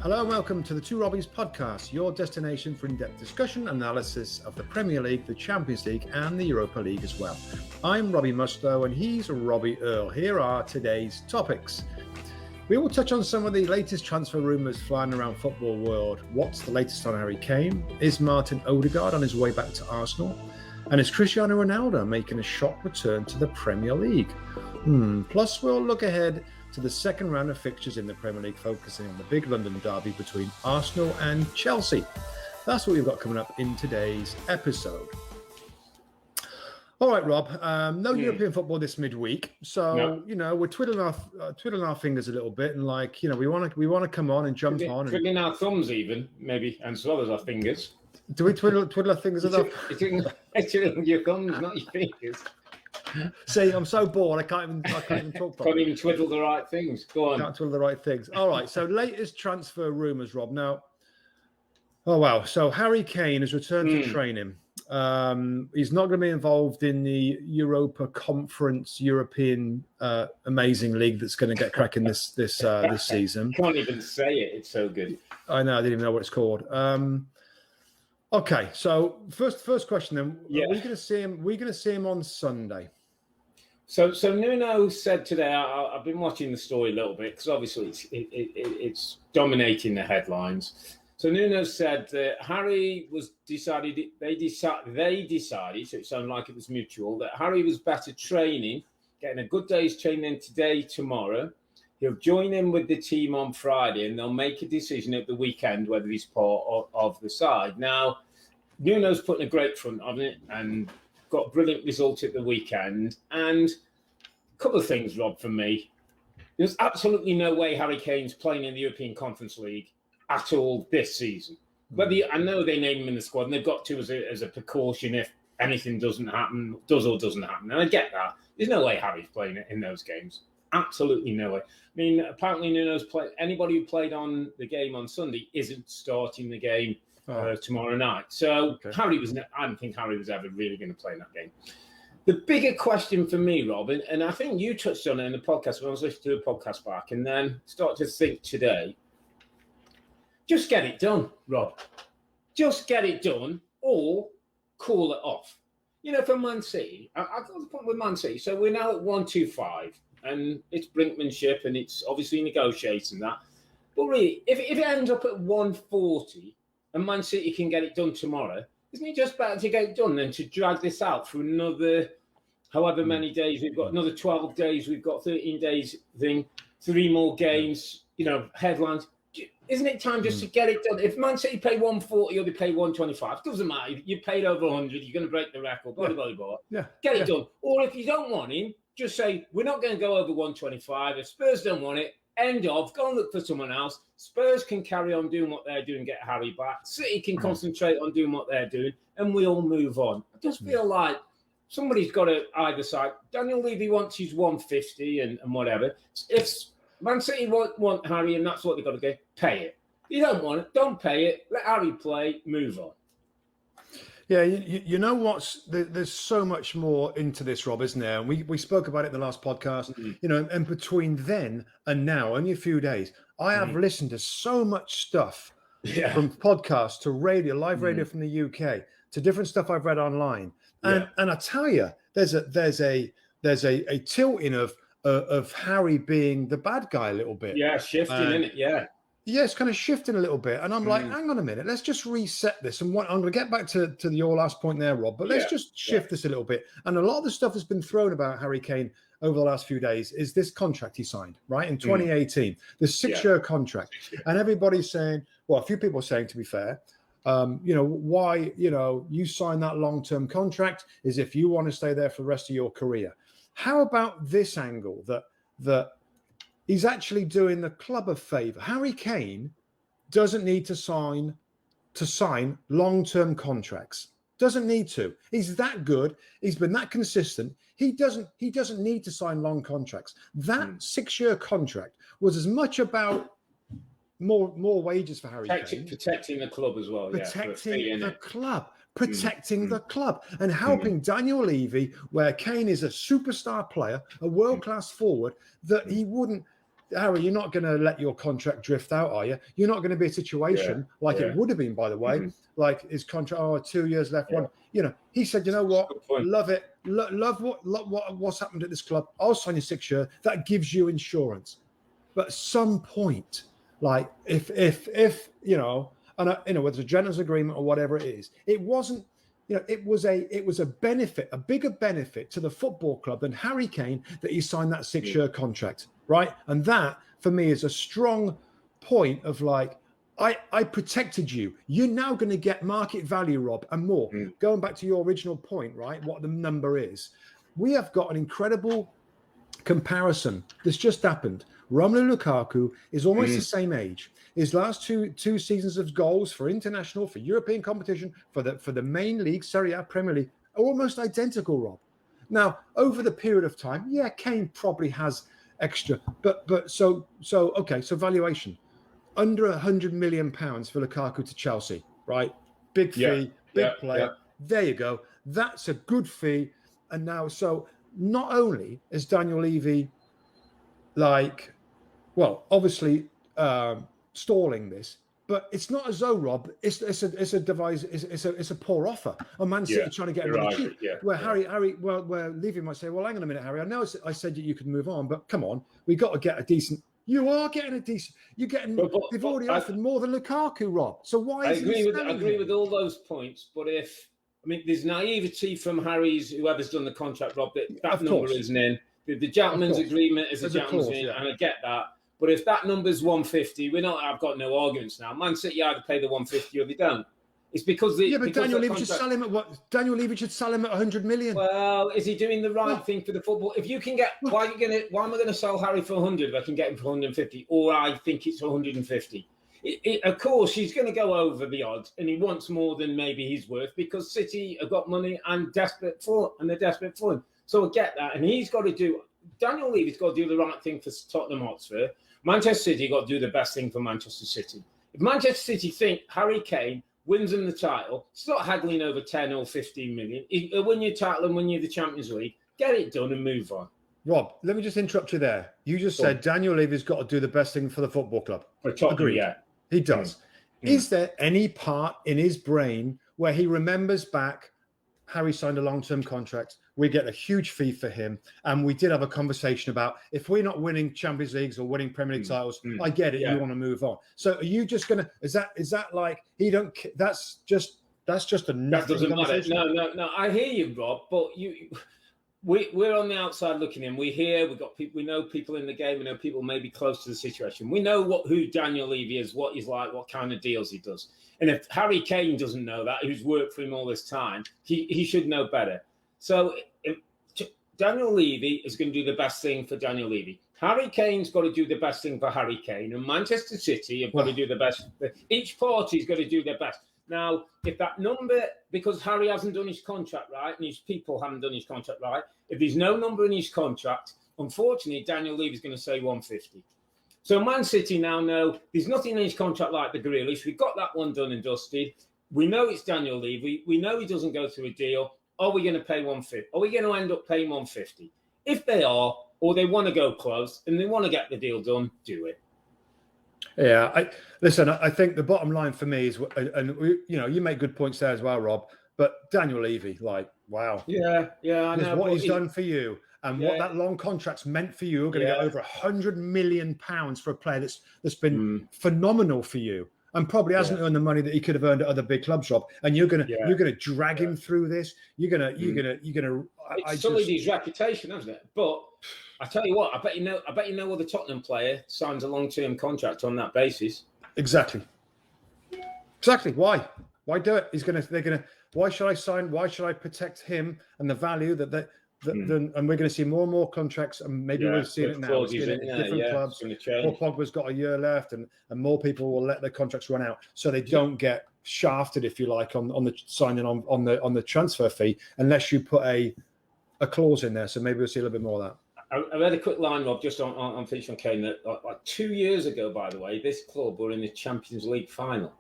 Hello and welcome to the Robbies Podcast, your destination for in-depth discussion and analysis of the Premier League, the Champions League and the Europa League as well. I'm Robbie Mustoe and he's Robbie Earle. Here are today's topics. We will touch on some of the latest transfer rumours flying around football world. What's the latest on Harry Kane? Is Martin Odegaard on his way back to Arsenal? And is Cristiano Ronaldo making a shock return to the Premier League? Plus we'll look ahead to the second round of fixtures in the Premier League, focusing on the big London derby between Arsenal and Chelsea. That's what we've got coming up in today's episode. All right, Rob. No European football this midweek, so we're twiddling our fingers a little bit, and we want to come on and jump on, twiddling our thumbs even maybe, and as well as our fingers. Do we twiddle our fingers enough? It's your thumbs, not your fingers. See, I'm so bored. I can't even talk properly. Can't even twiddle the right things. Go on. Can't twiddle the right things. All right. So latest transfer rumours, Rob. Now, oh wow. So Harry Kane has returned to training. He's not going to be involved in the Europa Conference European Amazing League that's going to get cracking this season. Can't even say it. It's so good. I know. I didn't even know what it's called. Okay, so first question then. Yeah. Are we going to see him? We're going to see him on Sunday. So Nuno said today. I've been watching the story a little bit because obviously it's dominating the headlines. So Nuno said that Harry was decided. They decided. So it sounded like it was mutual that Harry was better training, getting a good day's training today, tomorrow. He'll join in with the team on Friday and they'll make a decision at the weekend whether he's part of the side. Now, Nuno's putting a great front on it and got a brilliant result at the weekend. And a couple of things, Rob, from me. There's absolutely no way Harry Kane's playing in the European Conference League at all this season. I know they name him in the squad and they've got to as a precaution if anything does or doesn't happen. And I get that. There's no way Harry's playing in those games. Absolutely no way. I mean, apparently Nuno's played. Anybody who played on the game on Sunday isn't starting the game tomorrow night. So okay. I don't think Harry was ever really going to play in that game. The bigger question for me, Robin, and I think you touched on it in the podcast when I was listening to the podcast back, and then start to think today. Just get it done, Rob. Just get it done, or call it off. For Man City, I've got the point with Man City. So we're now at 1-2-5. And it's brinkmanship and it's obviously negotiating that. But really, if it ends up at 140 and Man City can get it done tomorrow, isn't it just better to get it done than to drag this out for another however many days? We've got another 12 days, we've got 13 days thing, 3 more games, headlines. Isn't it time just to get it done? If Man City pay 140 or they pay 125, doesn't matter. You paid over 100, you're going to break the record, blah, blah, blah. Yeah. Get it done. Or if you don't want him, just say, we're not going to go over 125. If Spurs don't want it, end of. Go and look for someone else. Spurs can carry on doing what they're doing, get Harry back. City can concentrate on doing what they're doing, and we'll move on. I just feel like somebody's got to either side. Daniel Levy wants his 150 and whatever. If Man City want Harry and that's what they've got to do, pay it. If you don't want it, don't pay it. Let Harry play, move on. Yeah, you know what's there's so much more into this, Rob, isn't there? And we spoke about it in the last podcast. And between then and now, only a few days, I have listened to so much stuff from podcasts to radio, live radio from the UK, to different stuff I've read online. And I tell you, there's a tilting of Harry being the bad guy a little bit. Yeah, shifting in it. Yeah. Yeah, it's kind of shifting a little bit. And I'm like, hang on a minute, let's just reset this. And I'm going to get back to your last point there, Rob, but let's just shift this a little bit. And a lot of the stuff that's been thrown about Harry Kane over the last few days is this contract he signed, right, in 2018, the 6-year contract. And everybody's saying, well, a few people are saying, to be fair, why, you sign that long-term contract is if you want to stay there for the rest of your career. How about this angle that he's actually doing the club a favour? Harry Kane doesn't need to sign long-term contracts. Doesn't need to. He's that good. He's been that consistent. He doesn't need to sign long contracts. That 6-year contract was as much about more wages for Harry Kane. Protecting the club as well. Protecting the club and helping Daniel Levy, where Kane is a superstar player, a world-class forward, that he wouldn't Harry, you're not going to let your contract drift out, are you? You're not going to be a situation like it would have been, by the way, like his contract, 2 years left. One, he said, you know what, love it, love what's happened at this club. I'll sign you 6 years. That gives you insurance. But at some point, like if and whether it's a gentleman's agreement or whatever it is, it wasn't. It was a benefit, a bigger benefit to the football club than Harry Kane that he signed that 6-year contract, right? And that, for me, is a strong point of like, I protected you. You're now going to get market value, Rob, and more. Going back to your original point, right? What the number is. We have got an incredible comparison. This just happened. Romelu Lukaku is almost the same age. His last two seasons of goals for international, for European competition, for the main league, Serie A, Premier League, are almost identical, Rob. Now, over the period of time, Kane probably has extra, but so valuation under £100 million for Lukaku to Chelsea, right? Big fee, big player. Yeah. There you go. That's a good fee. And now, so not only is Daniel Levy obviously stalling this, but it's not as though, Rob, it's a poor offer. A Man City trying to get him cheap. Where Levy might say, well, hang on a minute, Harry, I know I said that you could move on, but come on, we got to get a decent. You are getting a decent. You're getting. They've already offered more than Lukaku, Rob. So why? I agree with all those points, but there's naivety from whoever's done the contract, Rob. That number isn't in. The gentleman's agreement is a gentleman's agreement, and I get that. But if that number's 150, I've got no arguments now. Man City either pay the 150 or they don't. It's because but Daniel Levy should sell him at what? Daniel Levy should sell him at 100 million. Well, is he doing the right thing for the football? If you can get, why am I going to sell Harry for 100 if I can get him for 150, or I think it's 150? Of course, he's going to go over the odds, and he wants more than maybe he's worth because City have got money and they're desperate for him. So I get that, and Daniel Levy's got to do the right thing for Tottenham Hotspur. Manchester City got to do the best thing for Manchester City. If Manchester City think Harry Kane wins them the title, it's not haggling over 10 or 15 million. He'll win your title and win you the Champions League. Get it done and move on. Rob, let me just interrupt you there. You just said Daniel Levy's got to do the best thing for the football club. Agreed. Yeah. He does. Is there any part in his brain where he remembers back, Harry signed a long-term contract, we get a huge fee for him, and we did have a conversation about if we're not winning Champions Leagues or winning Premier League titles, I get it, you want to move on. So are you just going to, is that like, he don't, that's just a nothing. That doesn't matter. No, I hear you, Rob, but we're on the outside looking in. We know people in the game. We know people maybe close to the situation. We know who Daniel Levy is, what he's like, what kind of deals he does. And if Harry Kane doesn't know that, who's worked for him all this time, he should know better. So Daniel Levy is going to do the best thing for Daniel Levy. Harry Kane's got to do the best thing for Harry Kane. And Manchester City have got to do the best. Each party's got to do their best. Now, if that number, because Harry hasn't done his contract right and his people haven't done his contract right, if there's no number in his contract, unfortunately, Daniel Levy's going to say 150. So Man City now know there's nothing in his contract like the Grealish. We've got that one done and dusted. We know it's Daniel Levy. We know he doesn't go through a deal. Are we going to pay 150? Are we going to end up paying 150? If they are, or they want to go close and they want to get the deal done, do it. Yeah, I think the bottom line for me is, and you make good points there as well, Rob. But Daniel Levy, wow, yeah, I know what he's done for you, and what that long contract's meant for you. You're going to get over £100 million for a player that's been phenomenal for you, and probably hasn't earned the money that he could have earned at other big clubs, Rob. And you're gonna drag him through this. You're gonna. It's sullied his reputation, hasn't it? But I tell you what, I bet you know other Tottenham player signs a long-term contract on that basis. Exactly. Why? Why do it? They're gonna. Why should I sign? Why should I protect him and the value that and we're going to see more and more contracts, and maybe we're seeing it now. Different clubs. Paul Pogba's got a year left, and more people will let their contracts run out, so they don't get shafted, if you like, on the signing on the transfer fee, unless you put a clause in there. So maybe we'll see a little bit more of that. I read a quick line, Rob, just on finishing on Kane, that like 2 years ago, by the way, this club were in the Champions League final.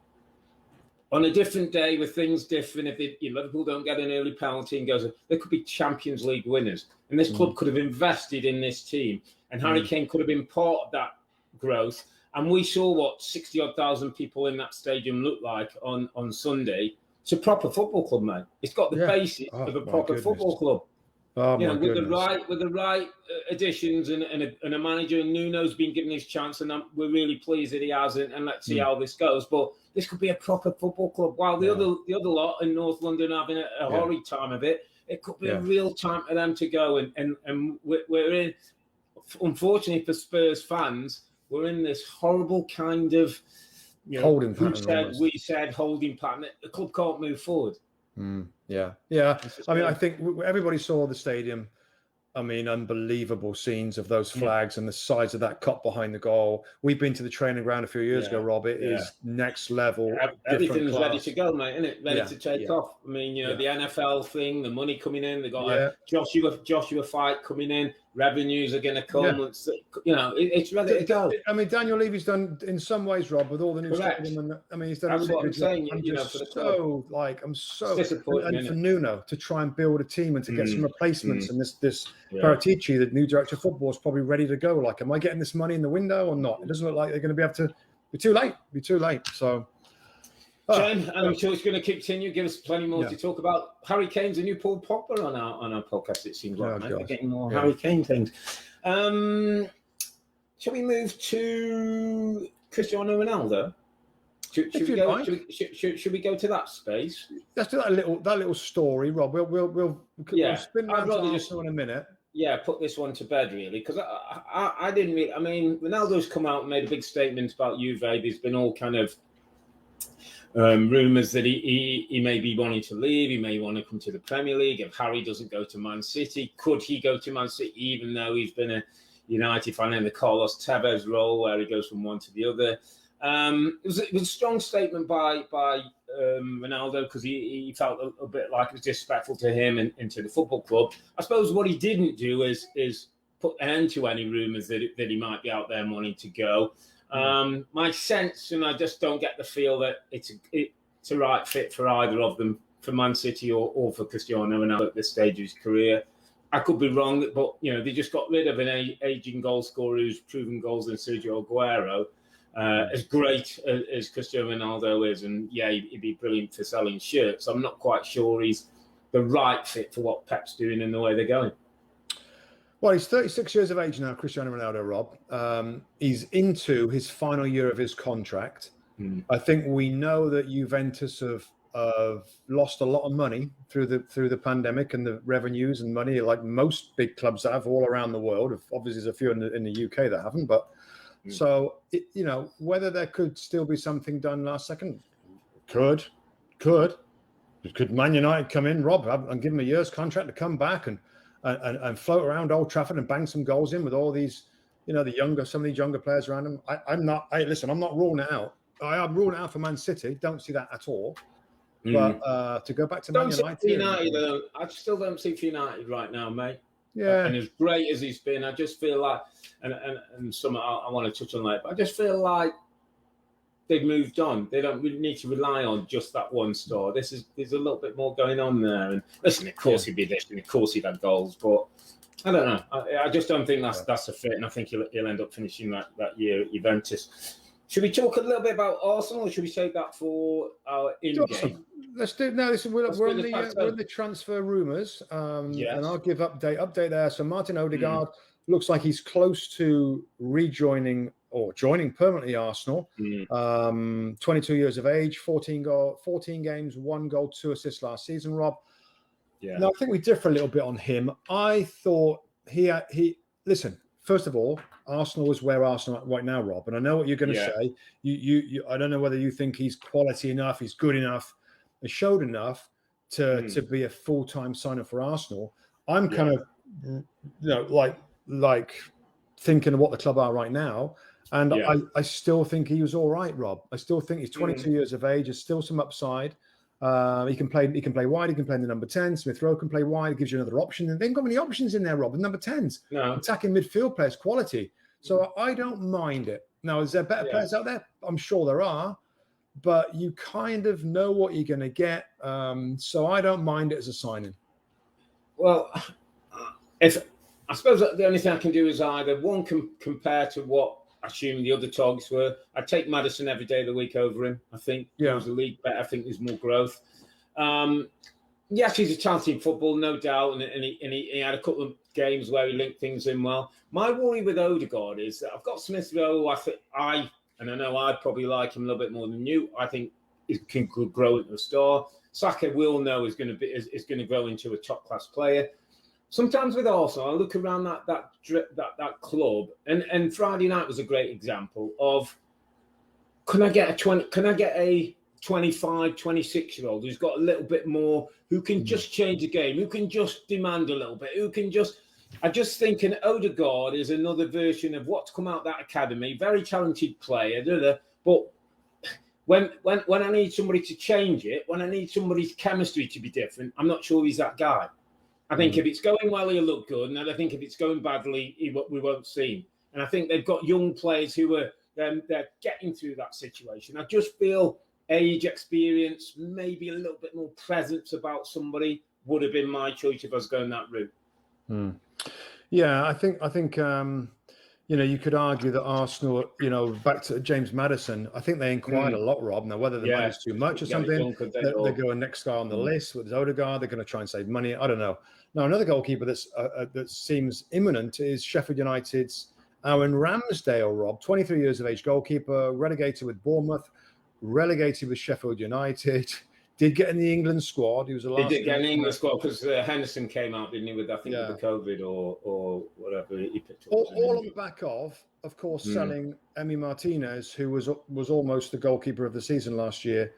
on a different day with things different, if Liverpool don't get an early penalty and goes, there could be Champions League winners. And this club could have invested in this team. And Harry Kane could have been part of that growth. And we saw what 60-odd thousand people in that stadium look like on Sunday. It's a proper football club, mate. It's got the basis of a proper football club. Oh, with the right additions and a manager, and Nuno's been given his chance, and we're really pleased that he has, and let's see how this goes. But this could be a proper football club. While the other lot in North London are having a horrid time of it, it could be a real time for them to go. And we're in, unfortunately for Spurs fans, we're in this horrible kind of holding pattern. We said holding pattern. The club can't move forward. Yeah. I mean, I think everybody saw the stadium. I mean, unbelievable scenes of those flags and the size of that cup behind the goal. We've been to the training ground a few years ago, Rob. It is next level. Everything's ready to go, mate, isn't it? Ready to take off. I mean, the NFL thing, the money coming in. They got a Joshua fight coming in. Revenues are going to come. It's ready to go. I mean, Daniel Levy's done in some ways, Rob, with all the new stadium. And I mean, he's done That's what I'm saying. I'm so disappointed. And for Nuno to try and build a team and to get some replacements, and this Paratici, the new director of football, is probably ready to go. Like, am I getting this money in the window or not? It doesn't look like they're going to be able to. Be too late. So. Shane, and I'm sure it's going to continue. Give us plenty more to talk about. Harry Kane's a new Paul Pogba on our podcast. It seems like we're getting more Harry Kane things. Shall we move to Cristiano Ronaldo? Should we go to that space? Let's do that little story, Rob. We'll spin around to Arsenal in a minute. Yeah, put this one to bed, really, because I didn't really. I mean, Ronaldo's come out and made a big statement about Juve. There's been all kind of rumours that he may be wanting to leave. He may want to come to the Premier League. If Harry doesn't go to Man City, could he go to Man City, even though he's been a United fan in the Carlos Tevez role, where he goes from one to the other? It was a strong statement by Ronaldo, because he felt a bit like it was disrespectful to him and to the football club. I suppose what he didn't do is put an end to any rumours that he might be out there and wanting to go. My sense, and I just don't get the feel that it's a right fit for either of them, for Man City or for Cristiano Ronaldo at this stage of his career. I could be wrong, but they just got rid of an aging goal scorer who's proven goals in Sergio Aguero. As great as Cristiano Ronaldo is, and he'd be brilliant for selling shirts. I'm not quite sure he's the right fit for what Pep's doing and the way they're going. Well, he's 36 years of age now, Cristiano Ronaldo, Rob. He's into his final year of his contract. I think we know that Juventus have lost a lot of money through the pandemic and the revenues and money, like most big clubs have all around the world. Obviously, there's a few in the UK that haven't, but so whether there could still be something done last second, could Man United come in, Rob, and give him a year's contract to come back and float around Old Trafford and bang some goals in with all these, some of these younger players around him. I'm not ruling it out. I am ruling it out for Man City. Don't see that at all. But to go back to Man United, I still don't see for United right now, mate. Yeah, and as great as he's been, I just feel like, and some I want to touch on that, but I just feel like they've moved on. They don't really need to rely on just that one star. There's a little bit more going on there. And listen, of course he'd be this, and of course he'd have goals, but I don't know. I just don't think that's a fit, and I think he'll end up finishing that year at Juventus. Should we talk a little bit about Arsenal, or should we save that for our in-game? Let's do it now. We're in the transfer rumours, and I'll give update there. So Martin Odegaard looks like he's close to rejoining or joining permanently Arsenal. 22 years of age, 14 games, 1 goal, 2 assists last season, Rob. Yeah. Now, I think we differ a little bit on him. I thought he listen, first of all, Arsenal is where Arsenal are right now, Rob. And I know what you're going to say. You I don't know whether you think he's quality enough, he's good enough, and showed enough to be a full-time signer for Arsenal. I'm kind of, like thinking of what the club are right now. And I still think he was all right, Rob. I still think he's 22 years of age. There's still some upside. He can play wide. He can play in the number 10. Smith Rowe can play wide. It gives you another option. And they haven't got many options in there, Rob. The number 10s. No. Attacking midfield players, quality. So I don't mind it. Now, is there better players out there? I'm sure there are. but you kind of know what you're going to get. So I don't mind it as a signing. Well, I suppose the only thing I can do is either one compare to what I assume the other targets were. I'd take Maddison every day of the week over him. I think there's a league bet. I think there's more growth. Yes, he's a talented football, no doubt, and he had a couple of games where he linked things in well. My worry with Odegaard is that I've got Smith Rowe. I know I'd probably like him a little bit more than you. I think he could grow into a star. Saka will know is going to grow into a top class player. Sometimes with Arsenal, I look around that club, and Friday night was a great example of can I get a 25, 26-year-old who's got a little bit more, who can just change the game, who can just demand a little bit, I just think an Odegaard is another version of what's come out of that academy, very talented player, but when I need somebody to change it, when I need somebody's chemistry to be different, I'm not sure he's that guy. I think if it's going well, he'll look good, and I think if it's going badly, we won't see him. And I think they've got young players who are they're getting through that situation. I just feel age, experience, maybe a little bit more presence about somebody would have been my choice if I was going that route. Yeah, I think you could argue that Arsenal, back to James Maddison, I think they inquired a lot, Rob. Now, whether the money's too much or something, they're going next guy on the list with Odegaard. They're going to try and save money. I don't know. Now, another goalkeeper that seems imminent is Sheffield United's Aaron Ramsdale, Rob, 23 years of age goalkeeper, relegated with Bournemouth, relegated with Sheffield United. Did get in the England squad. He was the last. He did get in the England squad because Henderson came out, didn't he? With the COVID or whatever he picked up. All on the back of course, selling Emi Martinez, who was almost the goalkeeper of the season last year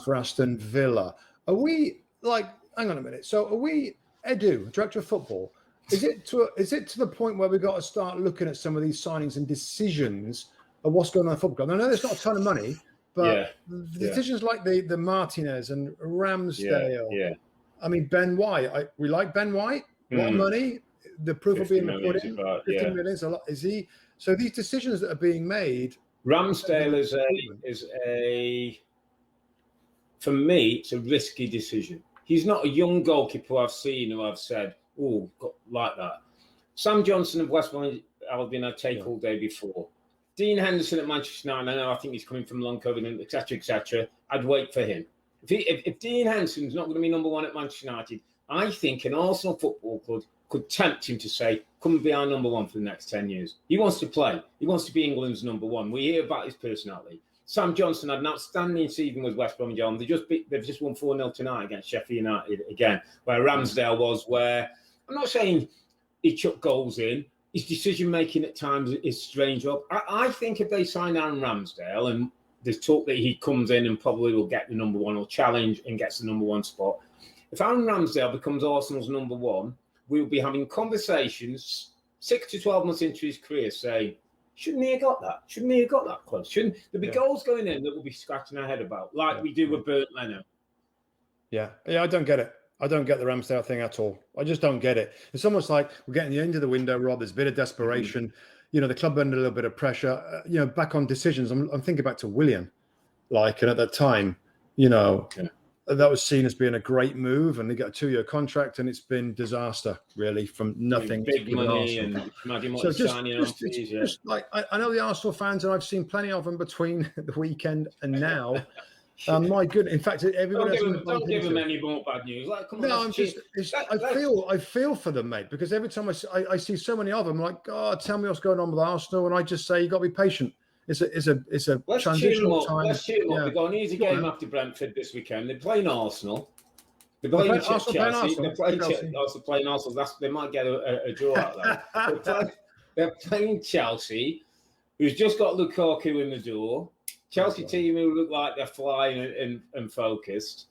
for Aston Villa. Are we hang on a minute? So are we, Edu, director of football? Is it to the point where we've got to start looking at some of these signings and decisions of what's going on in the football club? I know there's not a ton of money. But decisions like the Martinez and Ramsdale. I mean, Ben White. We like Ben White. What money? The proof will be in the pudding. 15 million is a lot. Is he? So these decisions that are being made. Ramsdale is a for me, it's a risky decision. He's not a young goalkeeper I've seen who I've said, like that. Sam Johnson of West Ham Albion I'd take all day before. Dean Henderson at Manchester United, I think he's coming from long COVID, and etc. I'd wait for him. If Dean Henderson's not going to be number one at Manchester United, I think an Arsenal football club could tempt him to say, come and be our number one for the next 10 years. He wants to play. He wants to be England's number one. We hear about his personality. Sam Johnson had an outstanding season with West Brom. They've just won 4-0 tonight against Sheffield United again, where Ramsdale was, where I'm not saying he chucked goals in. His decision-making at times is strange. I think if they sign Aaron Ramsdale, and there's talk that he comes in and probably will get the number one or challenge and gets the number one spot. If Aaron Ramsdale becomes Arsenal's number one, we'll be having conversations 6 to 12 months into his career saying, shouldn't he have got that? Shouldn't he have got that close? Shouldn't there be goals going in that we'll be scratching our head about, like we do with Bert Leno? Yeah, I don't get it. I don't get the Ramsdale thing at all. I just don't get it. It's almost like we're getting the end of the window, Rob. There's a bit of desperation. The club under a little bit of pressure. Back on decisions. I'm thinking back to Willian, and at that time, that was seen as being a great move, and they got a 2-year contract, and it's been disaster, really, from nothing. Big money and imagine what signing on fees. Just like I know the Arsenal fans, and I've seen plenty of them between the weekend and now. My goodness! In fact, everybody don't give them any more bad news. Come on, no, I feel for them, mate, because every time I see so many of them, like, God, tell me what's going on with Arsenal, and I just say you got to be patient. It's a transitional time. Let's cheer them up. They've got an easy game after Brentford this weekend. They're playing Arsenal. They're playing Chelsea. They're playing Arsenal. They might get a draw out there. They're playing Chelsea, who's just got Lukaku in the door. Chelsea team who look like they're flying and focused.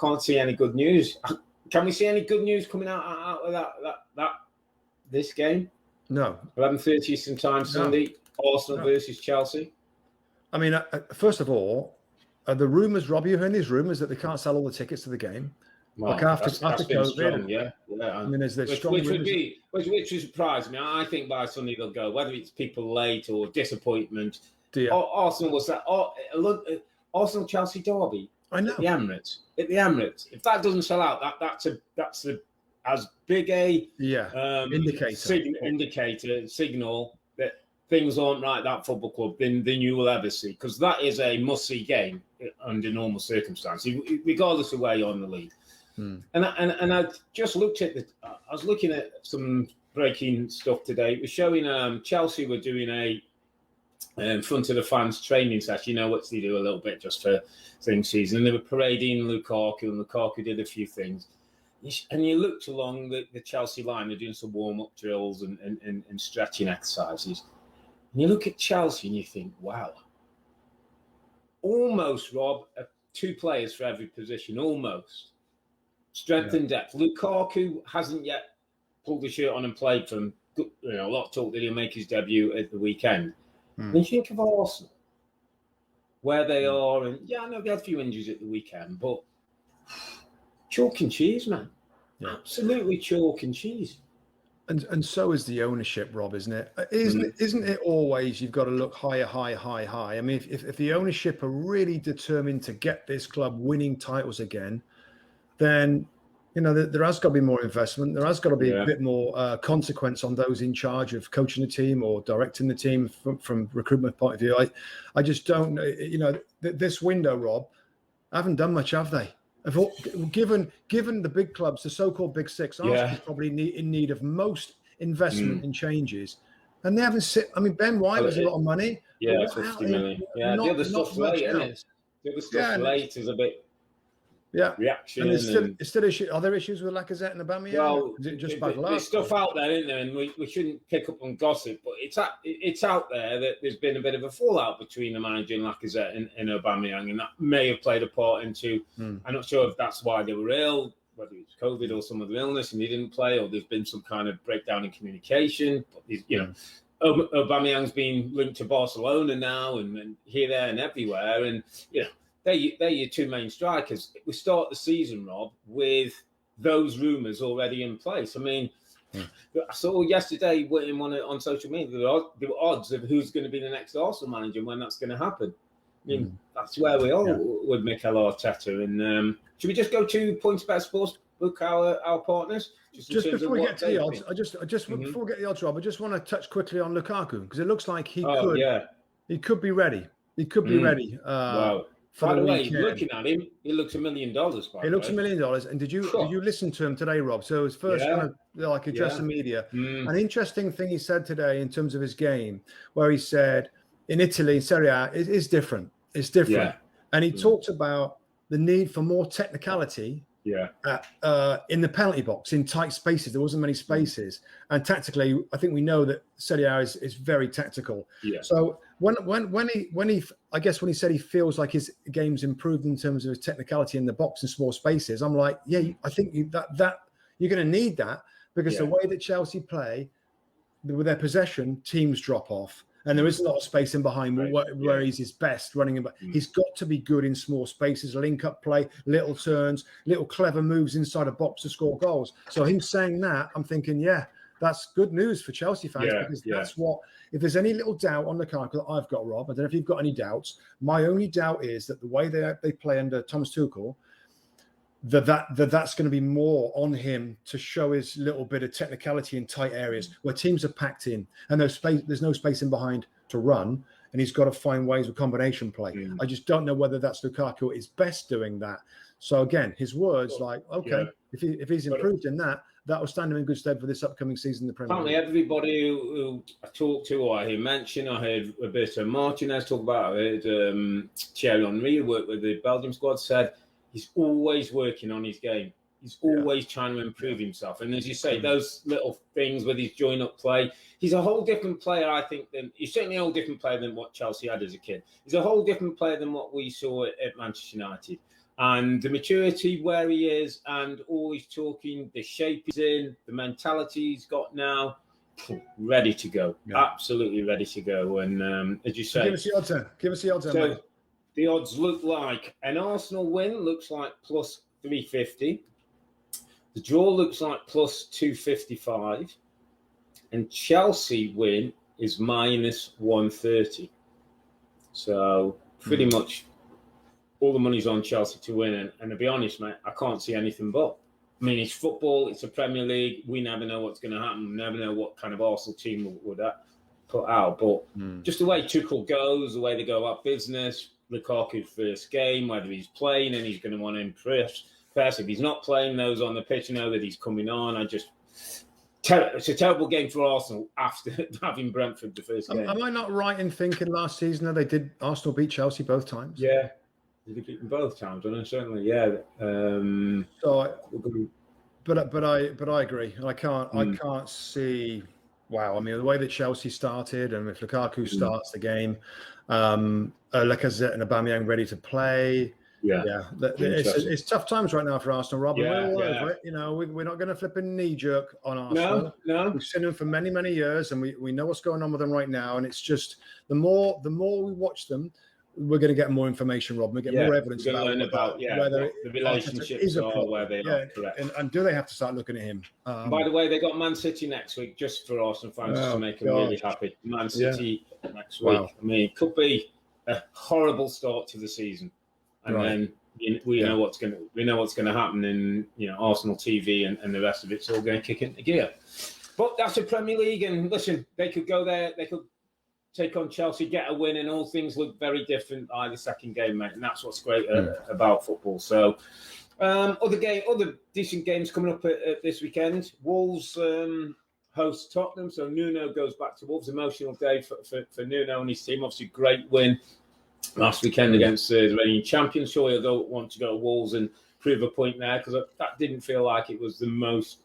Can't see any good news. Can we see any good news coming out of that this game? No. 11:30 sometime Sunday. Arsenal versus Chelsea. I mean, first of all, the rumours, Robbie, you heard these rumours that they can't sell all the tickets to the game. Well, after COVID, strong, yeah. I mean, there's strong which would surprise me. I think by Sunday they'll go, whether it's people late or disappointment. Arsenal was that. Arsenal-Chelsea derby. I know. At the Emirates. If that doesn't sell out, that's as big a indicator signal that things aren't right at that football club than you will ever see, because that is a must-see game under normal circumstances, regardless of where you're on the league. And I just looked at I was looking at some breaking stuff today. It was showing Chelsea were doing a in front of the fans training session, what they do a little bit just for things season. And they were parading Lukaku, and Lukaku did a few things. And you looked along the Chelsea line, they're doing some warm-up drills and stretching exercises. And you look at Chelsea and you think, wow. Almost, Rob, 2 players for every position, almost. Strength and depth. Lukaku hasn't yet pulled the shirt on and played for them. A lot of talk that he'll make his debut at the weekend. When you think of Arsenal, where they are, and I know they had a few injuries at the weekend, but chalk and cheese, man. Yeah. Absolutely chalk and cheese. And so is the ownership, Rob, isn't it? Isn't it always you've got to look higher, high? I mean, if the ownership are really determined to get this club winning titles again, then there has got to be more investment. There has got to be a bit more consequence on those in charge of coaching the team or directing the team from recruitment point of view. I just don't, this window, Rob, haven't done much, have they? Given the big clubs, the so-called big six, Arsenal's probably in need of most investment and changes. And they haven't Ben White was a lot of money. Yeah, 50 million. Yeah, the other stuff's late, isn't it? The other stuff late is a bit... reaction. And it's still issue. Are there issues with Lacazette and Aubameyang? Well, is it just bad luck? There's stuff out there, isn't there? And we shouldn't pick up on gossip, but it's out there that there's been a bit of a fallout between the manager and Lacazette and Aubameyang, and that may have played a part into. I'm not sure if that's why they were ill, whether it's COVID or some other illness, and he didn't play, or there's been some kind of breakdown in communication. But Aubameyang's been linked to Barcelona now, and here, there, and everywhere, and They're your 2 main strikers. We start the season, Rob, with those rumours already in place. I mean, I saw yesterday on social media there were odds of who's going to be the next Arsenal manager and when that's going to happen. I mean, that's where we are with Mikel Arteta. And should we just go to PointsBet Sportsbook, our partners? Just before we get to the odds, before we get the odds, Rob, I just want to touch quickly on Lukaku, because it looks like he could be ready. He could be ready. Wow. By the way, looking at him, he looks $1 million. He looks $1 million. And did you listen to him today, Rob? So his first kind of address the media. An interesting thing he said today in terms of his game, where he said in Italy, Serie A, it is different. It's different. Yeah. And he talked about the need for more technicality in the penalty box, in tight spaces. There wasn't many spaces. And tactically, I think we know that Serie A is very tactical. Yeah. So when he said he feels like his game's improved in terms of his technicality in the box and small spaces, I'm like, I think that you're going to need that, because the way that Chelsea play with their possession, teams drop off. And there is a lot of space in behind where he's his best running. But he's got to be good in small spaces, link up play, little turns, little clever moves inside a box to score goals. So him saying that, I'm thinking, that's good news for Chelsea fans, because that's what, if there's any little doubt on Lukaku that I've got, Rob, I don't know if you've got any doubts. My only doubt is that the way they play under Thomas Tuchel, that's going to be more on him to show his little bit of technicality in tight areas where teams are packed in and there's no space in behind to run, and he's got to find ways of combination play. I just don't know whether that's Lukaku is best doing that. So again, his words if he's improved in that will stand him in good stead for this upcoming season in the Premier League. Apparently everybody who I talked to or I hear mention, I heard Roberto Martinez talk about it, Thierry Henry, who worked with the Belgium squad, said he's always working on his game. He's always trying to improve himself. And as you say, those little things with his join-up play, he's a whole different player, I think, he's certainly a whole different player than what Chelsea had as a kid. He's a whole different player than what we saw at Manchester United. And the maturity where he is, and always talking, the shape he's in, the mentality he's got now, ready to go. Absolutely ready to go. And as you say... Give us the odds then, mate. The odds look like an Arsenal win looks like plus 350. The draw looks like plus 255. And Chelsea win is minus 130. So pretty much all the money's on Chelsea to win. And to be honest, mate, I can't see anything but. I mean, it's football. It's a Premier League. We never know what's going to happen. We never know what kind of Arsenal team would put out. But just the way Tuchel goes, the way they go about business, Lukaku's first game, whether he's playing and he's going to want to impress. If he's not playing, those on the pitch know that he's coming on. It's a terrible game for Arsenal after having Brentford the first game. Am I not right in thinking last season that Arsenal beat Chelsea both times? Yeah, they beat them both times, and certainly, yeah. But I agree. I can't see. Wow, I mean the way that Chelsea started, and if Lukaku starts the game, Lacazette and Aubameyang ready to play. Yeah. It's tough times right now for Arsenal, Rob. We're not going to flip a knee jerk on Arsenal. No. We've seen them for many, many years, and we know what's going on with them right now. And it's just the more we watch them, we're going to get more information, Rob. We get more evidence about whether the relationships are where they are. Correct. And do they have to start looking at him? By the way, they got Man City next week, just for Arsenal fans to make them really happy. Man City next week. Wow. I mean, it could be a horrible start to the season. And then we know what's going to happen in Arsenal TV and the rest of it's all going to kick into gear. But that's a Premier League, and listen, they could go there, they could take on Chelsea, get a win, and all things look very different by the second game, mate. And that's what's great about football. So, other decent games coming up this weekend. Wolves host Tottenham, so Nuno goes back to Wolves. Emotional day for Nuno and his team. Obviously, great win last weekend against the reigning champions. Sure, he'll want to go to Wolves and prove a point there, because that didn't feel like it was the most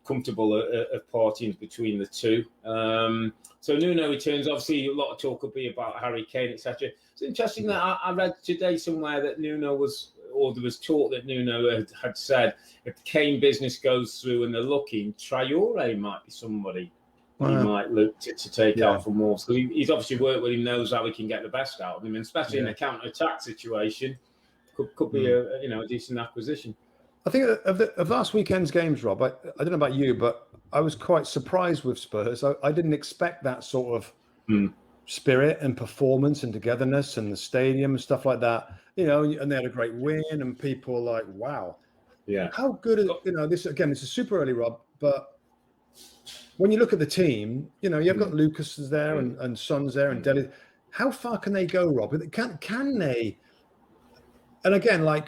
comfortable of partings between the two. So Nuno returns. Obviously, a lot of talk will be about Harry Kane, etc. It's interesting that I read today somewhere that Nuno was taught that Nuno had said if the Kane business goes through and they're looking, Traore might be somebody he might look to take out from Wolves. Because he's obviously worked with him, knows how he can get the best out of him, and especially in a counter-attack situation, could be a decent acquisition. I think of last weekend's games, Rob, I don't know about you, but I was quite surprised with Spurs. I didn't expect that sort of spirit and performance and togetherness and the stadium and stuff like that. And they had a great win, and people were like, wow. Yeah. How good is this? Again, this is super early, Rob, but when you look at the team, you've got Lucas is there and Son's there and Dele. How far can they go, Rob? Can they? And again,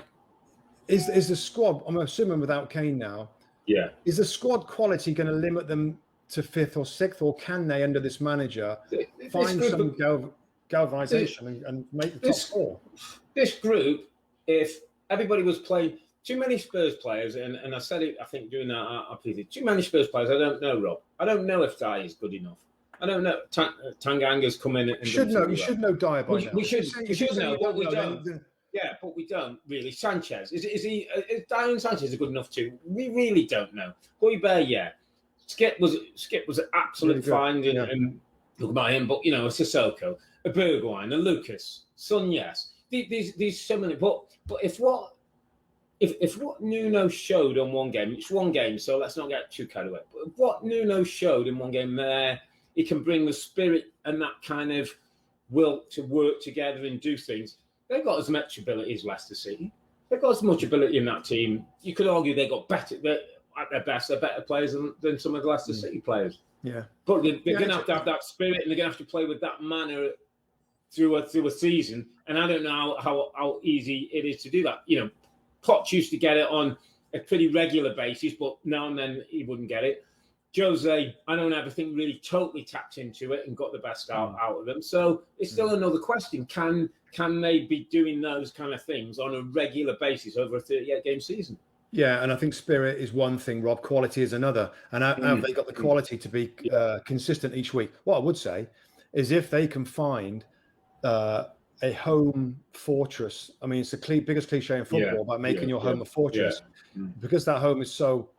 is the squad? I'm assuming without Kane now. Yeah. Is the squad quality going to limit them to 5th or 6th, or can they, under this manager, find some galvanization and make the top 4? This group, if everybody was playing. Too many Spurs players, and I said it, I think, during that, I pleaded, too many Spurs players, I don't know, Rob. I don't know if Dyer is good enough. I don't know. Tanganga's come in. And should know. You should know Dyer by now. We should know, but we don't. Yeah, but we don't, really. Sanchez, is Dyer and Sanchez good enough too? We really don't know. Højbjerg, yeah. Skip was an absolute find, and look about him, but, a Sissoko, a Bergwijn, a Lucas, Son, yes. These so many, but if what Nuno showed on one game, it's one game, so let's not get too carried away. But what Nuno showed in one game there, he can bring the spirit and that kind of will to work together and do things. They've got as much ability as Leicester City. They've got as much ability in that team. You could argue they got better, at their best, they're better players than some of the Leicester City players. Yeah. But they're going to have that spirit, and they're going to have to play with that manner through a season. And I don't know how easy it is to do that. Potts used to get it on a pretty regular basis, but now and then he wouldn't get it. Jose, I don't ever think really totally tapped into it and got the best out of them. So it's still another question. Can they be doing those kind of things on a regular basis over a 38-game season? Yeah, and I think spirit is one thing, Rob. Quality is another. And have they got the quality to be consistent each week? What I would say is if they can find a home fortress. I mean, it's the biggest cliche in football about making your home a fortress, because that home is so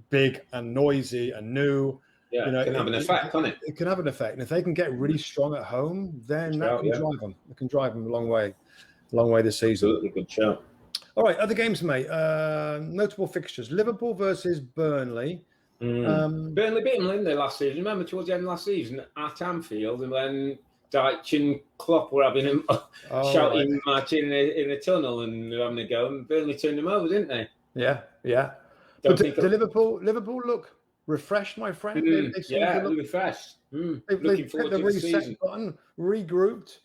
big and noisy and new. Yeah, it can have an effect, can't it? It can have an effect, and if they can get really strong at home, then that can drive them. It can drive them a long way this season. Absolutely good show. All right, other games, mate. Notable fixtures: Liverpool versus Burnley. Burnley beat them, didn't they, last season? Remember towards the end of last season at Anfield, and then Dyche and Klopp were having a shouting match in the tunnel and having a go, and Burnley turned them over, didn't they? Yeah. But do Liverpool look refreshed, my friend? They seem to look refreshed. They've hit the reset button, regrouped.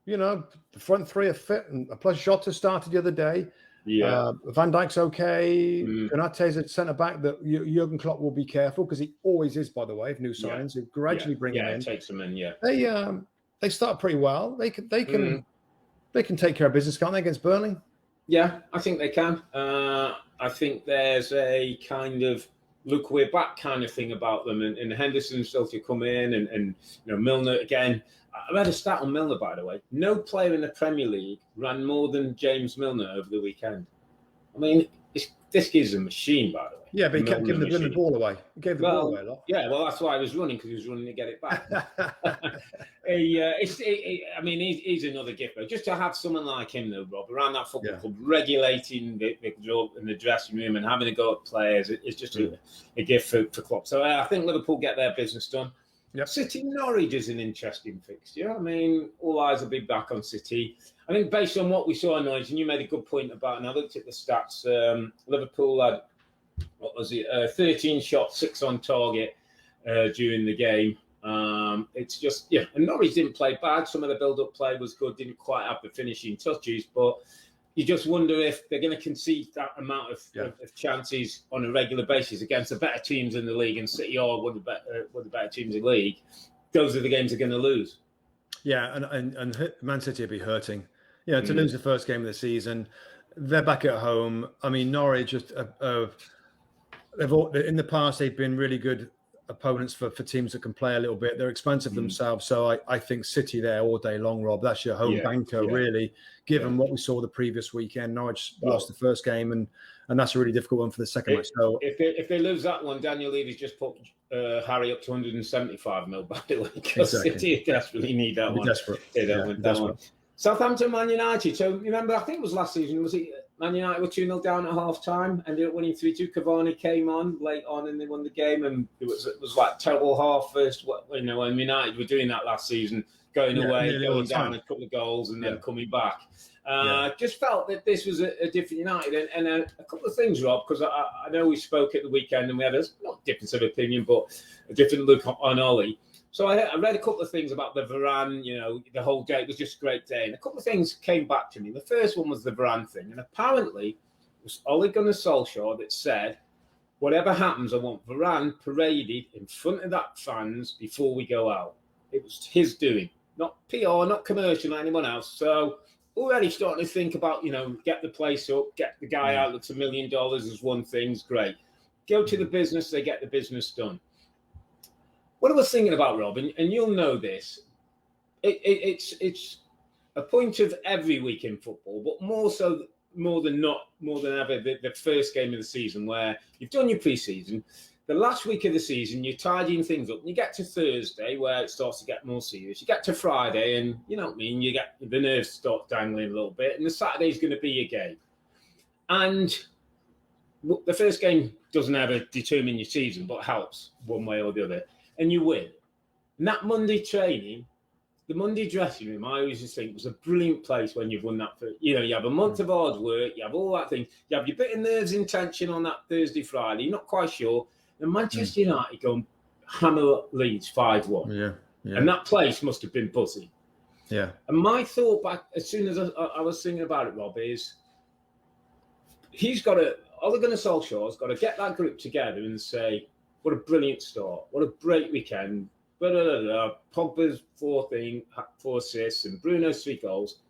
The front three are fit, and plus Jota started the other day. Yeah, Van Dijk's okay. Konate's a centre back that Jurgen Klopp will be careful because he always is. By the way, of new signings, he gradually bring him in. Takes them in. Yeah, they start pretty well. They can take care of business, can't they, against Burnley? Yeah, I think they can. I think there's a kind of look, we're back kind of thing about them, and Henderson still to come in, and Milner again. I read a stat on Milner, by the way. No player in the Premier League ran more than James Milner over the weekend. I mean, this kid's a machine, by the way. Yeah, but he kept giving the ball away. He gave the ball away a lot. Yeah, well, that's why he was running, because he was running to get it back. He's another gift, though. Just to have someone like him, though, Rob, around that football club, regulating the in the dressing room and having a go at players, it's just a gift for Klopp. So I think Liverpool get their business done. Yep. City Norwich is an interesting fixture. I mean, all eyes will be back on City. I think based on what we saw in Norwich, and you made a good point about, and I looked at the stats, Liverpool had, 13 shots, 6 on target during the game. It's just, and Norwich didn't play bad. Some of the build-up play was good, didn't quite have the finishing touches, but you just wonder if they're going to concede that amount of chances on a regular basis against the better teams in the league, and City are one of the better teams in the league. Those are the games they're going to lose. Yeah, and Man City will be hurting. To lose the first game of the season. They're back at home. I mean, Norwich, in the past, they've been really good opponents for teams that can play a little bit. They're expensive themselves. So I think City there all day long, Rob. That's your home banker, really, given what we saw the previous weekend. Norwich lost the first game, and that's a really difficult one for the second match. So if they lose that one, Daniel Levy's just put Harry up to 175 mil, by the way, because City desperately need that one. Desperate. That one. Southampton, Man United. So remember, I think it was last season, was it? Man United were 2-0 down at half time, ended up winning 3-2. Cavani came on late on and they won the game, and it was like terrible half first. When United were doing that last season, going away, going down a couple of goals and then coming back. Just felt that this was a different United, and a couple of things, Rob, because I know we spoke at the weekend and we had a not difference of opinion, but a different look on Ollie. So I read a couple of things about the Varane, the whole day. It was just a great day. And a couple of things came back to me. The first one was the Varane thing. And apparently, it was Ole Gunnar Solskjaer that said, whatever happens, I want Varane paraded in front of that fans before we go out. It was his doing, not PR, not commercial, or anyone else. So already starting to think about, get the place up, get the guy out that's $1 million is one thing's great. Go to the business, they get the business done. What I was thinking about, Rob, and you'll know this, it's a point of every week in football, but more than ever, the first game of the season, where you've done your pre-season, the last week of the season, you're tidying things up, and you get to Thursday where it starts to get more serious. You get to Friday, and you know what I mean, you get the nerves start dangling a little bit, and the Saturday's going to be your game. And the first game doesn't ever determine your season, but helps one way or the other. And you win. And that Monday training, the Monday dressing room, I always just think was a brilliant place when you've won that. You have a month of hard work, you have all that thing, you have your bit of nerves and tension on that Thursday, Friday, you're not quite sure. And Manchester United go and hammer Leeds 5-1. Yeah. And that place must have been buzzing. Yeah. And my thought back, as soon as I was thinking about it, Rob, is Ole Gunnar Solskjaer's got to get that group together and say, what a brilliant start. What a great weekend. Pogba's 4 assists and Bruno's 3 goals.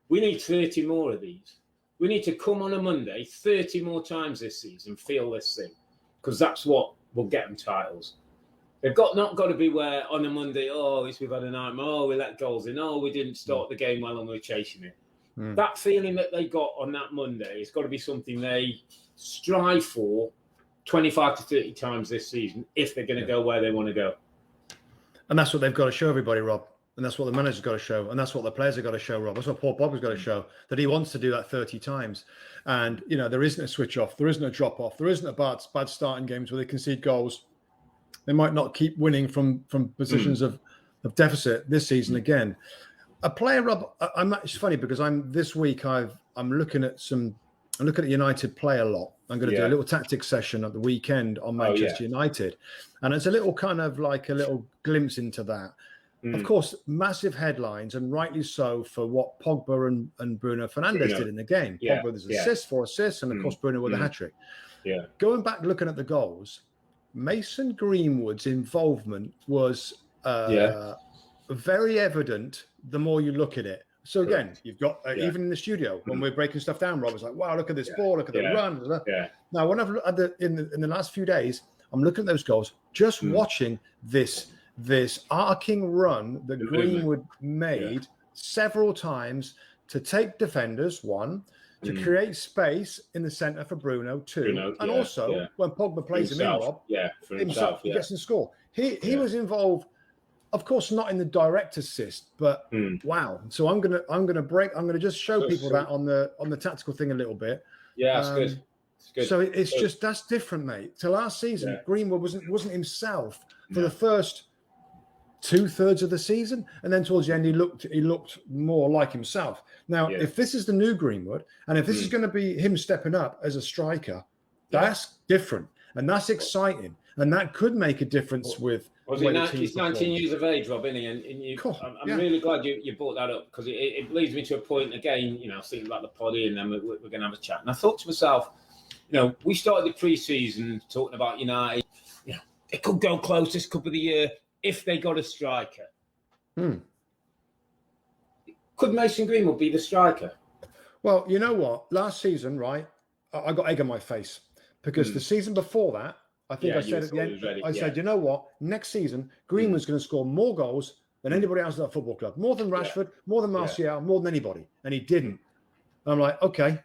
We need 30 more of these. We need to come on a Monday 30 more times this season, feel this thing, because that's what will get them titles. They've not got to be where on a Monday, at least we've had a nightmare, we let goals in, we didn't start the game well and we're chasing it. That feeling that they got on that Monday has got to be something they strive for 25 to 30 times this season if they're going to go where they want to go. And that's what they've got to show everybody, Rob. And that's what the manager's got to show. And that's what the players have got to show, Rob. That's what Paul Pogba's got to show, that he wants to do that 30 times. And, there isn't a switch off. There isn't a drop off. There isn't a bad start in games where they concede goals. They might not keep winning from positions of deficit this season again. A player, Rob. It's funny because I'm looking at United play a lot. I'm going to do a little tactics session at the weekend on Manchester United, and it's a little kind of like a little glimpse into that. Of course, massive headlines, and rightly so, for what Pogba and Bruno Fernandes did in the game. Pogba with his 4 assists, and of course Bruno with a hat-trick. Yeah. Going back, looking at the goals, Mason Greenwood's involvement was very evident the more you look at it. So again, you've got even in the studio when we're breaking stuff down, Rob was like, "Wow, look at this ball! Look at the run!" Yeah. Now, when I've looked at in the last few days, I'm looking at those goals, just watching this arcing run that Greenwood made several times to take defenders, 1, to create space in the centre for Bruno, 2, and also when Pogba plays him in, Rob, for himself, he gets in score. He was involved. Of course, not in the direct assist, but wow! So I'm gonna just show people that on the tactical thing a little bit. Yeah, that's good. It's good. So it's just that's different, mate. To last season, Greenwood wasn't himself for the first 2/3 of the season, and then towards the end he looked more like himself. Now, if this is the new Greenwood, and if this is going to be him stepping up as a striker, that's different, and that's exciting, and that could make a difference with. He's 19 years of age, Rob, isn't he? And I'm really glad you brought that up, because it leads me to a point again, thinking about the poddy, and then we're going to have a chat. And I thought to myself, we started the pre-season talking about United. It could go close. This could be the year if they got a striker. Could Mason Greenwood be the striker? Well, you know what? Last season, right, I got egg on my face because the season before that, I think I said at the end, said, you know what? Next season, Greenwood's going to score more goals than anybody else at that football club. More than Rashford, more than Martial, more than anybody. And he didn't. And I'm like, okay,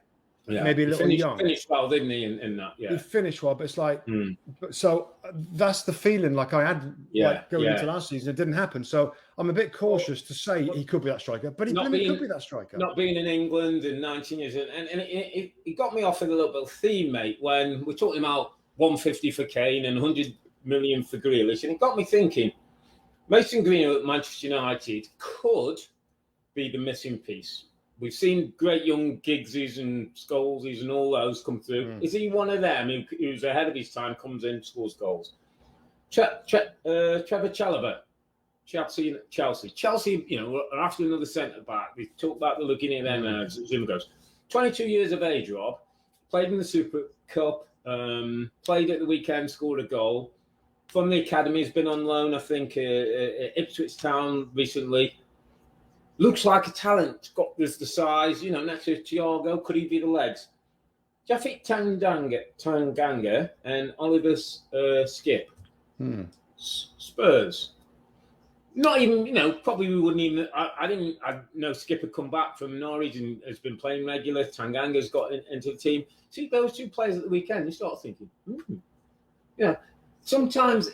maybe a little young. He finished well, didn't he, in that? Yeah. He finished well, but it's like, so that's the feeling like I had going into last season. It didn't happen. So I'm a bit cautious to say he could be that striker, but he could be that striker. Not being in England in 19 years. And it got me off in a little bit of theme, mate, when we're talking about 150 for Kane and 100 million for Grealish. And it got me thinking, Mason Greenwood at Manchester United could be the missing piece. We've seen great young Giggses and Scholeses and all those come through. Is he one of them who's ahead of his time, comes in, scores goals? Trevor Chalobah, Chelsea. Chelsea, are after another centre-back. We talked about the looking at them as Zoom goes. 22 years of age, Rob. Played in the Super Cup. Played at the weekend, scored a goal. From the academy, has been on loan, I think, at Ipswich Town recently. Looks like a talent. There's the size, next to Thiago. Could he be the legs? Jafik Tanganga and Oliver Skip. Spurs. Not even, probably we wouldn't even. I know Skip had come back from Norwich and has been playing regular. Tanganga's got into the team. See those two players at the weekend, you start thinking, sometimes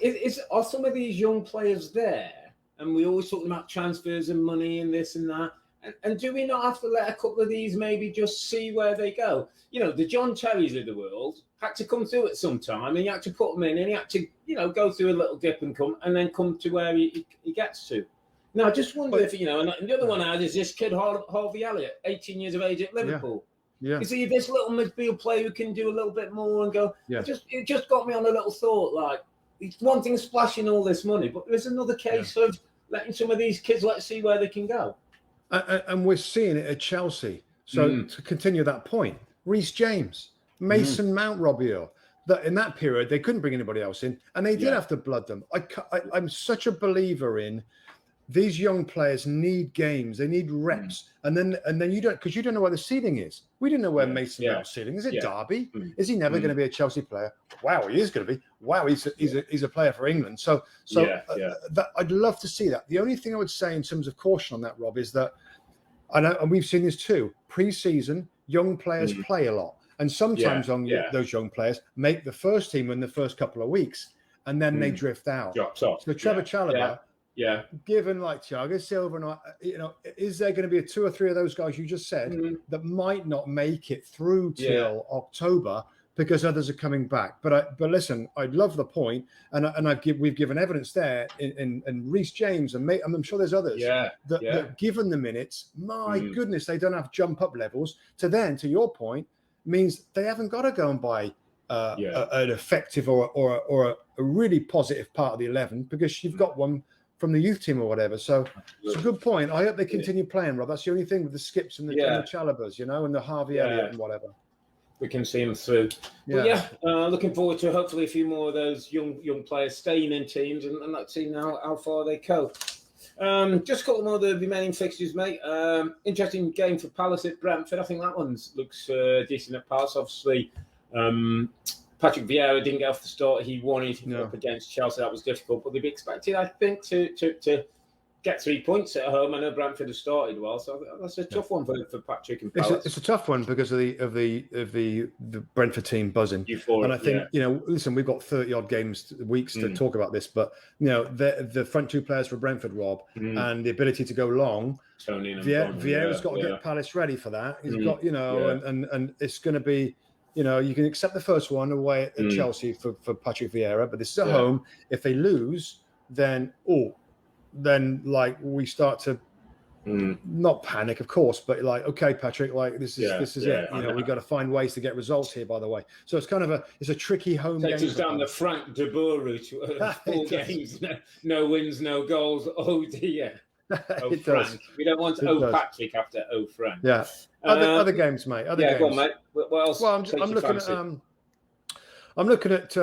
are some of these young players there, and we always talking about transfers and money and this and that. And do we not have to let a couple of these maybe just see where they go? The John Terrys of the world had to come through at some time, and he had to put them in, and he had to, go through a little dip and come to where he gets to. Now, I just wonder if, and the other one I had is this kid, Harvey Elliott, 18 years of age at Liverpool. Yeah. Is he this little midfield player who can do a little bit more and go? Yeah. It just got me on a little thought. Like, it's one thing splashing all this money, but there's another case of letting some of these kids, let's see where they can go. And we're seeing it at Chelsea. So to continue that point, Reece James, Mason Mount, Robbie Earle, that in that period they couldn't bring anybody else in, and they did have to blood them. I'm such a believer in these young players need games, they need reps, and then you don't, because you don't know where the ceiling is. We didn't know where Mason Mount's ceiling is. It Derby? Is he never going to be a Chelsea player? Wow, he is going to be. Wow, he's a player for England. So that, I'd love to see that. The only thing I would say in terms of caution on that, Rob, is that, and we've seen this too. Pre-season, young players play a lot, and sometimes those young players make the first team in the first couple of weeks, and then they drift out. Drops off. So Trevor Chalobah. Yeah, given like Thiago Silva, is there going to be 2 or 3 of those guys you just said that might not make it through till October because others are coming back. But listen, I love the point, and we've given evidence there in Reece James, and I'm sure there's others that given the minutes, my goodness, they don't have jump up levels. To your point, means they haven't got to go and buy an effective or a really positive part of the 11, because you've got one from the youth team or whatever. So it's a good point. I hope they continue playing, Rob. That's the only thing with the Skips and the Chalobahs, and the Harvey Elliott and whatever. We can see them through. Looking forward to hopefully a few more of those young players staying in teams, and let's see now how far they go. Just a couple more of the remaining fixtures, mate. Interesting game for Palace at Brentford. I think that one looks decent at Palace. Obviously, Patrick Vieira didn't get off the start he wanted up against Chelsea. That was difficult, but they'd be expected, I think, to get 3 points at home. I know Brentford have started well, so that's a tough one for Patrick and Palace. It's a tough one because of the Brentford team buzzing. Euphoric, and I think listen, we've got 30 odd weeks to talk about this, but the front two players for Brentford, Rob, and the ability to go long. Vieira's got to get Palace ready for that. He's got and it's going to be. You can accept the first one away at Chelsea for Patrick Vieira, but this is at home. If they lose, then we start to not panic, of course, but okay, Patrick, this is it. We've got to find ways to get results here. By the way, so it's kind of a tricky home game. Takes us down the Frank de Boer route. 4 games, no wins, no goals. Oh dear. Oh, Frank. We don't want Patrick after Frank. Yeah. Other games, mate. Games. Go on, mate. What else? Well, I'm looking at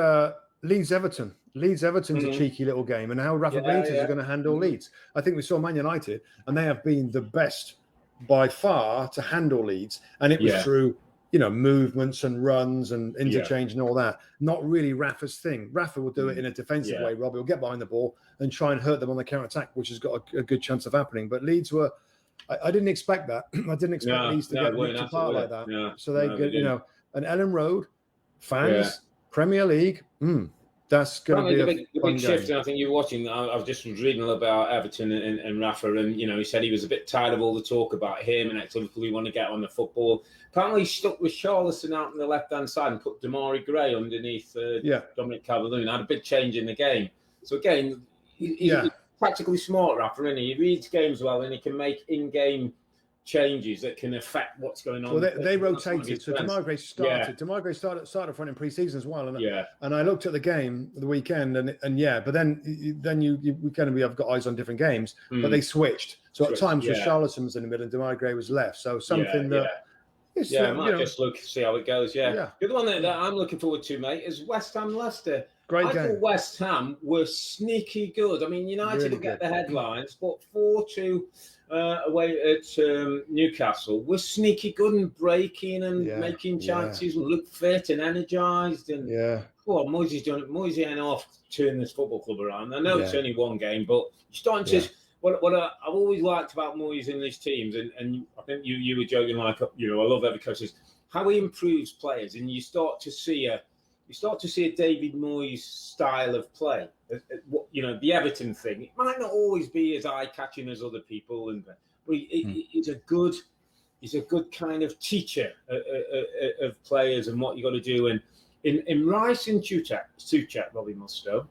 Leeds-Everton. Leeds-Everton's a cheeky little game, and how Rafa Benitez is going to handle Leeds. I think we saw Man United, and they have been the best by far to handle Leeds, and it was through movements and runs and interchange and all that. Not really Rafa's thing. Rafa will do it in a defensive way. Robbie will get behind the ball and try and hurt them on the counter-attack, which has got a good chance of happening. But Leeds were... I didn't expect that. I didn't expect Leeds to get ripped apart like that. Yeah. So they get, an Ellen Road, fans, Premier League. That's going to be a big shift. And I think you're watching. I just was reading about Everton and Rafa, and he said he was a bit tired of all the talk about him and ex-Liverpool. He want to get on the football. Apparently, he stuck with Charleston out on the left-hand side and put Damari Gray underneath Dominic Calvert-Lewin. Had a big change in the game. So again, he's practically smart, Rafa, isn't he? He reads games well, and he can make in-game changes that can affect what's going on. Well, they rotated. So Damari Gray started. Yeah. Damari Gray started front in pre-season as well. And I looked at the game the weekend, but then we kind of have got eyes on different games, but they switched. So at times, Charlton was in the middle and Damari Gray was left. So something see how it goes. Yeah. The other one that I'm looking forward to, mate, is West Ham-Leicester. Great game. I thought West Ham were sneaky good. I mean, United will get the headlines, but 4-2 away at Newcastle were sneaky good and breaking and making chances and look fit and energised. And Moyes done it. Moyes ain't off turning this football club around. I know it's only one game, but you're starting to. What I've always liked about Moyes in these teams, and I think you were joking, I love every coach, is how he improves players, and you start to see a David Moyes style of play. The Everton thing. It might not always be as eye-catching as other people, but he's a good kind of teacher of players and what you got to do. And in Rice and Souček, Robbie Mustoe,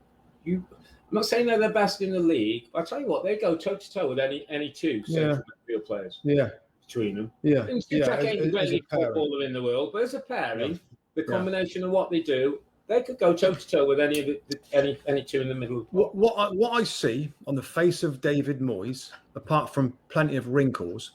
I'm not saying they're the best in the league, but I tell you what, they go toe-to-toe with any two central midfield players between them. Yeah. And Souček ain't the greatest footballer in the world, but as a pairing, the combination of what they do, they could go toe-to-toe with any two in the middle. What I see on the face of David Moyes, apart from plenty of wrinkles,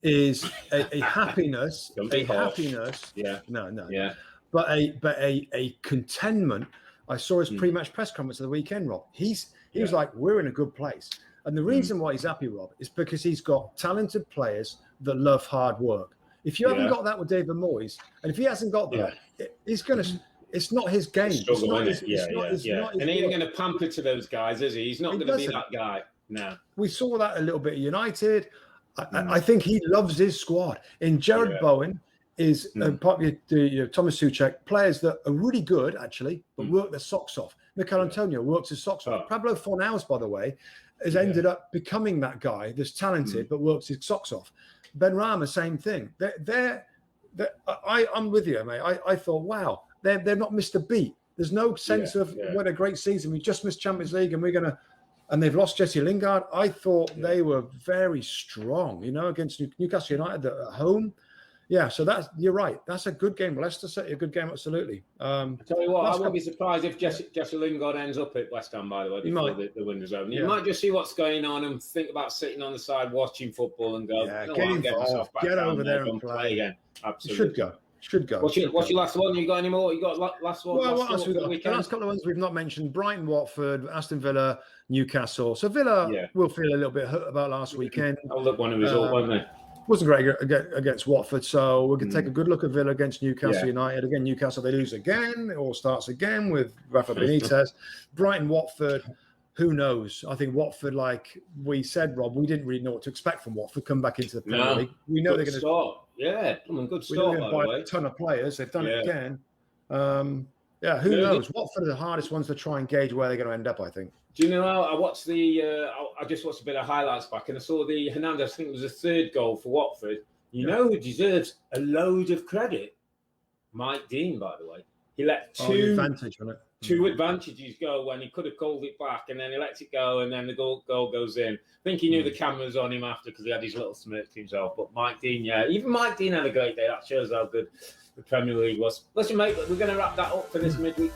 is a happiness. Happiness. Yeah. No. Yeah. But a contentment. I saw his pre-match press conference of the weekend, Rob. He was like, we're in a good place. And the reason why he's happy, Rob, is because he's got talented players that love hard work. If you haven't got that with David Moyes, and if he hasn't got that, he's going to... It's not his game. It's not his and he ain't going to pamper to those guys, is he? He's not going to be that guy. No. We saw that a little bit at United. I think he loves his squad. In Jared Bowen... is part of Thomas Souček, players that are really good, actually, but work their socks off. Mikel Antonio works his socks off. Pablo Fornals, by the way, has ended up becoming that guy that's talented, but works his socks off. Ben Rama, same thing. I'm with you, mate. I thought, wow, they've not missed a beat. There's no sense of what a great season. We just missed Champions League and they've lost Jesse Lingard. I thought they were very strong, against Newcastle United at home. Yeah, so you're right. That's a good game. Leicester set a good game, absolutely. I tell you what, I won't be surprised if Jesse Lingard ends up at West Ham, by the way, before the window zone. You might just see what's going on and think about sitting on the side watching football and go, get over there and play again. Absolutely. Should go. What's your last one? You got any more? You got last one? Well, what else we got? The last couple of ones we've not mentioned: Brighton-Watford, Aston Villa, Newcastle. So Villa will feel a little bit hurt about last weekend. I'll look one of his all, wasn't they? Wasn't great against Watford, so we can take a good look at Villa against Newcastle United. Again, Newcastle, they lose again. It all starts again with Rafa Benitez. Brighton-Watford, who knows? I think Watford, like we said, Rob, we didn't really know what to expect from Watford. Come back into the Premier League. We know they're going to start. Yeah, good start, by the way. A ton of players. They've done it again. Who knows? Watford are the hardest ones to try and gauge where they're going to end up, I think. Do you know, I just watched a bit of highlights back and I saw the Hernandez, I think it was the third goal for Watford. You know who deserves a load of credit? Mike Dean, by the way. He let two advantages go when he could have called it back and then he lets it go and then the goal goes in. I think he knew the camera was on him after because he had his little smirk to himself. But Mike Dean, even Mike Dean had a great day. That shows how good the Premier League was. Listen, mate, we're going to wrap that up for this midweek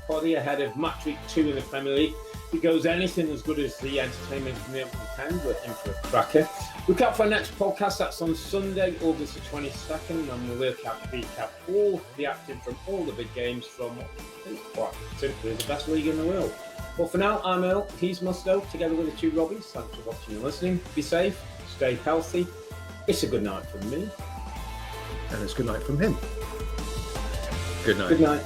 poddy ahead of match week 2 in the Premier League. If it goes anything as good as the entertainment from the opening 10, we're in for a cracker. Look out for our next podcast. That's on Sunday, August the 22nd, and we'll recap all the action from all the big games from what I think quite simply the best league in the world. But for now, I'm Earle, he's Mustoe, together with the two Robbies. Thanks for watching and listening. Be safe, stay healthy. It's a good night from me. And it's good night from him. Good night. Good night.